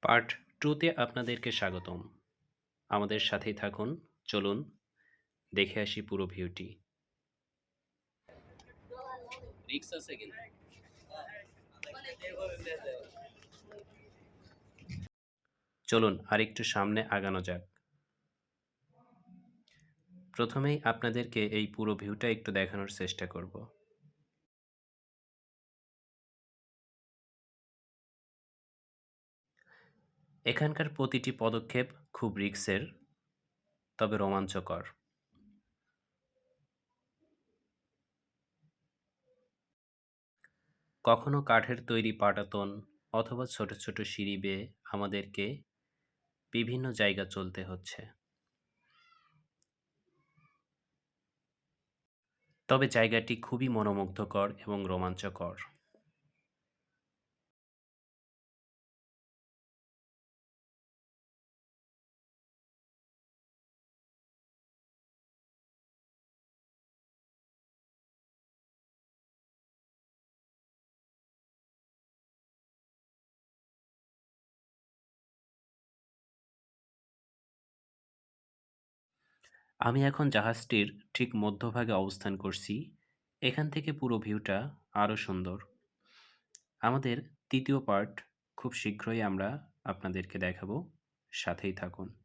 Part 2 তে আপনাদেরকে স্বাগতম। আমাদের সাথেই থাকুন। চলুন দেখে আসি পুরো ভিউটি। রিস্ক আছে কিন্তু। চলুন আরেকটু সামনে আগানো যাক। প্রথমেই আপনাদেরকে এই পুরো ভিউটা একটু দেখানোর চেষ্টা করব। এখানকার প্রতিটি পদক্ষেপ খুব রিস্কের, তবে রোমাঞ্চকর। কখনো কাঠের তৈরি পাটাতন অথবা ছোট ছোট সিঁড়ি বেয়ে আমাদেরকে বিভিন্ন জায়গা চলতে হচ্ছে। তবে জায়গাটি খুবই মনোমুগ্ধকর এবং রোমাঞ্চকর। আমি এখন জাহাজটির ঠিক মধ্যভাগে অবস্থান করছি। এখান থেকে পুরো ভিউটা আরও সুন্দর। আমাদের তৃতীয় পার্ট খুব শীঘ্রই আমরা আপনাদেরকে দেখাবো। সাথেই থাকুন।